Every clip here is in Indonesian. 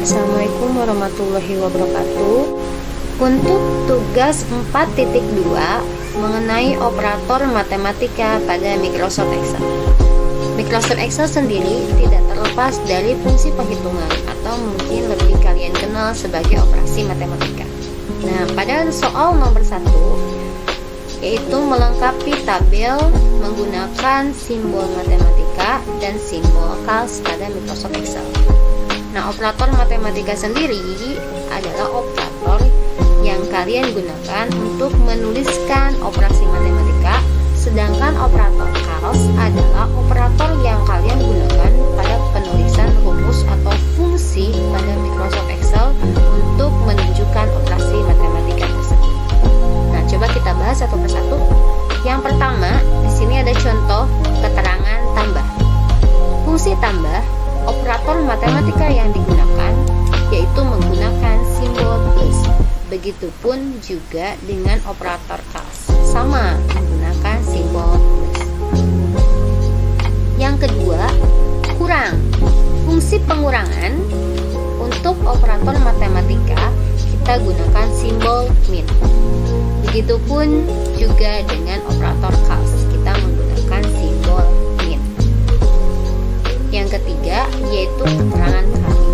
Assalamualaikum warahmatullahi wabarakatuh. Untuk tugas 4.2 mengenai operator matematika pada Microsoft Excel. Microsoft Excel sendiri tidak terlepas dari fungsi penghitungan atau mungkin lebih kalian kenal sebagai operasi matematika. Nah, pada soal nomor 1 yaitu melengkapi tabel menggunakan simbol matematika dan simbol calc pada Microsoft Excel. Nah, operator matematika sendiri adalah operator yang kalian gunakan untuk menuliskan operasi matematika, sedangkan operator calc adalah operator yang kalian gunakan pada penulisan rumus atau fungsi pada Microsoft Excel untuk menunjukkan operasi matematika tersebut. Nah, coba kita bahas satu persatu. Yang pertama, di sini ada contoh keterangan tambah. Fungsi tambah, operator matematika yang digunakan yaitu menggunakan simbol plus. Begitupun juga dengan operator calc, sama menggunakan simbol plus. Yang kedua, kurang. Fungsi pengurangan untuk operator matematika kita gunakan simbol min. Begitupun juga dengan operator calc, kita menggunakan simbol min. Yang ketiga yaitu keterangan kali.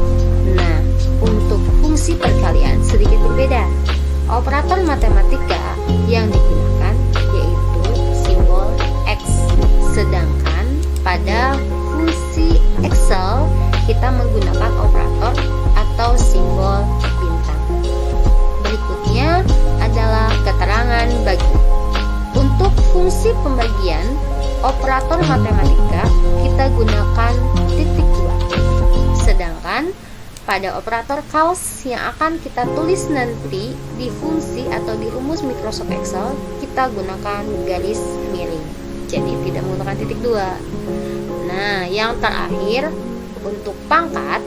Nah, untuk fungsi perkalian sedikit berbeda. Operator matematika yang digunakan yaitu simbol X, sedangkan pada fungsi Excel kita menggunakan operator atau simbol bintang. Berikutnya adalah keterangan bagi. Untuk fungsi pembagian operator matematika kita gunakan titik 2, sedangkan pada operator calc yang akan kita tulis nanti di fungsi atau di rumus Microsoft Excel kita gunakan garis miring, jadi tidak menggunakan titik 2. Nah, yang terakhir untuk pangkat,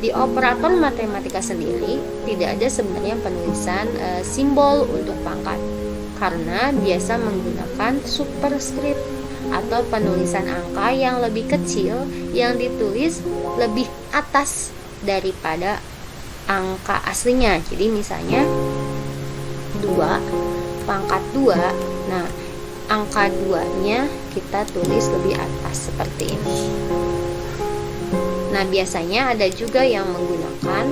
di operator matematika sendiri tidak ada sebenarnya penulisan simbol untuk pangkat, karena biasa menggunakan superscript atau penulisan angka yang lebih kecil yang ditulis lebih atas daripada angka aslinya. Jadi misalnya 2 pangkat 2, nah angka 2-nya kita tulis lebih atas seperti ini. Nah, biasanya ada juga yang menggunakan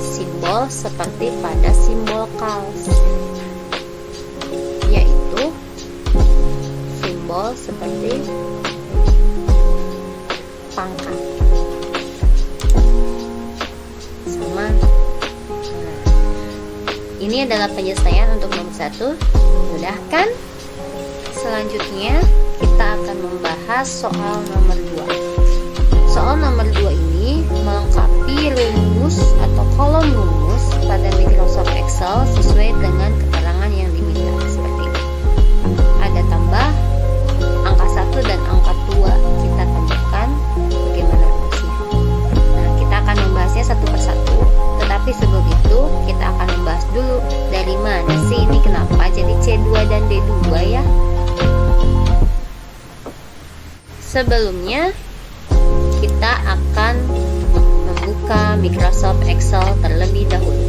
simbol seperti pada simbol calc, yaitu simbol seperti pangkat sama. Nah, ini adalah penyelesaian untuk nomor 1. Mudah kan? Selanjutnya kita akan membahas soal nomor 2. Soal nomor 2 ini melengkapi rumus atau kolom rumus pada Microsoft Excel sesuai dengan keterangan yang diminta seperti ini. Ada tambah angka 1 dan angka 2, kita tambahkan bagaimana rumusnya. Nah, kita akan membahasnya satu persatu, tetapi sebelum itu kita akan membahas dulu dari mana sih ini kenapa jadi C2 dan D2 ya. Sebelumnya kita akan membuka Microsoft Excel terlebih dahulu.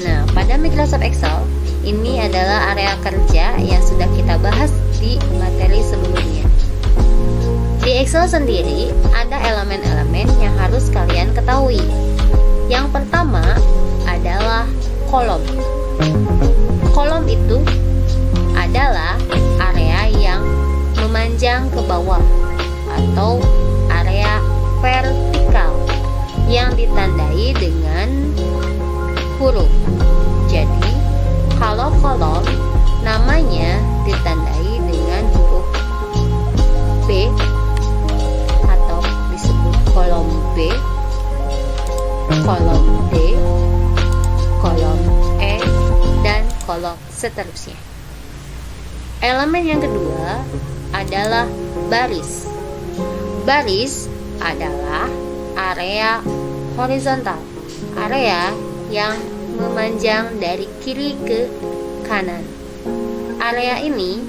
Nah, pada Microsoft Excel ini adalah area kerja yang sudah kita bahas di materi sebelumnya. Di Excel sendiri ada elemen-elemen yang harus kalian ketahui. Yang pertama adalah kolom. Kolom itu adalah area yang memanjang ke bawah atau area vertikal yang ditandai dengan huruf. Jadi, kalau kolom namanya ditandai dengan huruf B atau disebut kolom B, kolom D, kolom E, dan kolom seterusnya. Elemen yang kedua adalah baris. Baris adalah area horizontal, area yang memanjang dari kiri ke kanan. Area ini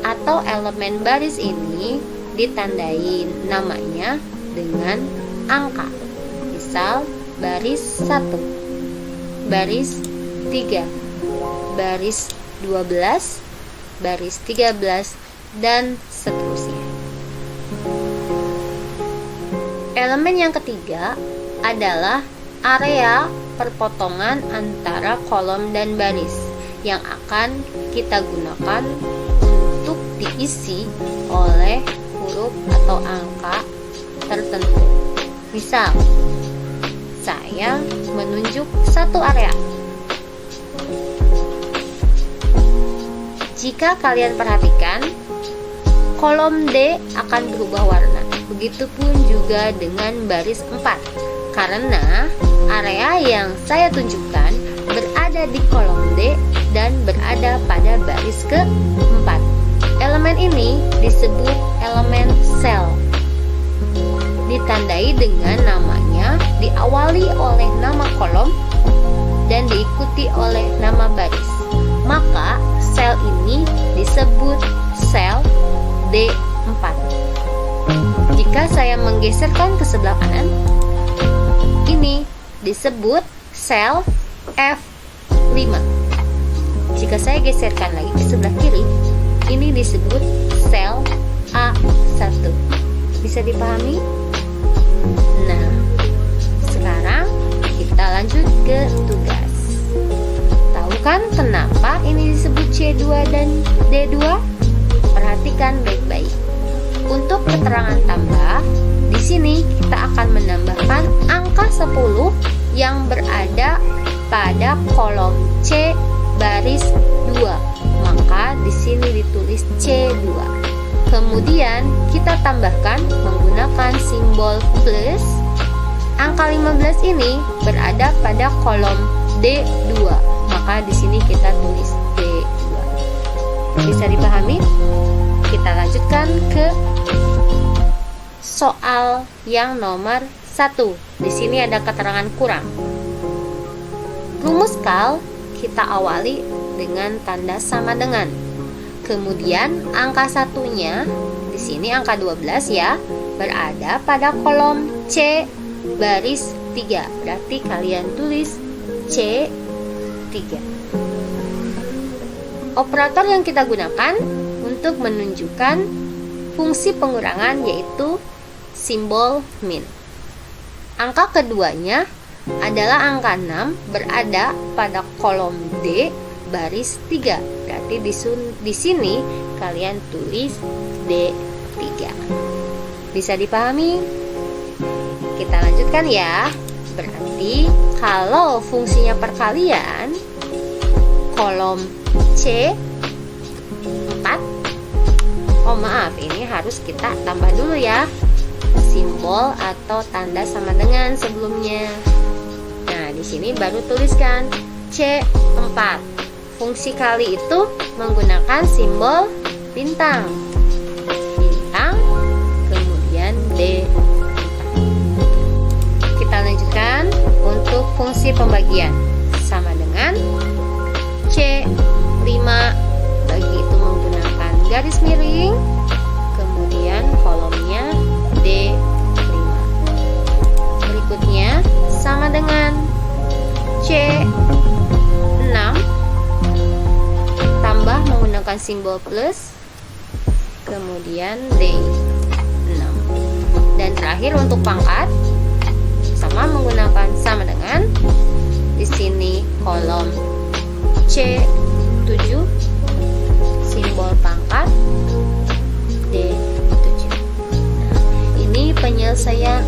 atau elemen baris ini ditandai namanya dengan angka. misal baris 1, baris 3, baris 12, baris 13, dan seterusnya. Elemen yang ketiga adalah area perpotongan antara kolom dan baris yang akan kita gunakan untuk diisi oleh huruf atau angka tertentu. Misal, saya menunjuk satu area. Jika kalian perhatikan, kolom D akan berubah warna. Begitupun juga dengan baris 4, karena area yang saya tunjukkan berada di kolom D dan berada pada baris ke-4. Elemen ini disebut elemen sel. Ditandai dengan namanya, diawali oleh nama kolom dan diikuti oleh nama baris. Maka sel ini disebut sel D4. Jika saya menggeserkan ke sebelah kanan, ini disebut sel F5. Jika saya geserkan lagi ke sebelah kiri, ini disebut sel A1. Bisa dipahami? Nah, sekarang kita lanjut ke tugas. Tahu kan kenapa ini disebut C2 dan D2? Perhatikan baik-baik. Untuk keterangan tambah, di sini kita akan menambahkan angka 10 yang berada pada kolom C baris 2. Maka di sini ditulis C2. Kemudian kita tambahkan menggunakan simbol plus. Angka 15 ini berada pada kolom D2. Maka di sini kita tulis D2. Bisa dipahami? Kita lanjutkan ke soal yang nomor 1. Di sini ada keterangan kurang. Rumus kal kita awali dengan tanda sama dengan. Kemudian angka satunya, di sini angka 12 ya, berada pada kolom C baris 3. Berarti kalian tulis C3. Operator yang kita gunakan untuk menunjukkan fungsi pengurangan yaitu simbol min. Angka keduanya adalah angka 6 berada pada kolom D baris 3. Berarti di sini kalian tulis D3. Bisa dipahami? Kita lanjutkan ya. Berarti kalau fungsinya perkalian, kolom C 4. Oh maaf, ini harus kita tambah dulu ya simbol atau tanda sama dengan sebelumnya. Nah, di sini baru tuliskan C4. Fungsi kali itu menggunakan simbol bintang. Bintang, kemudian D4. Kita lanjutkan untuk fungsi pembagian. Sama dengan C5, bagi itu menggunakan garis miring, kemudian kolomnya D5. Berikutnya sama dengan C6, tambah menggunakan simbol plus, kemudian D6. Dan terakhir untuk pangkat sama menggunakan sama dengan, di sini kolom C7, simbol pangkat D7. Nah, ini penyelesaian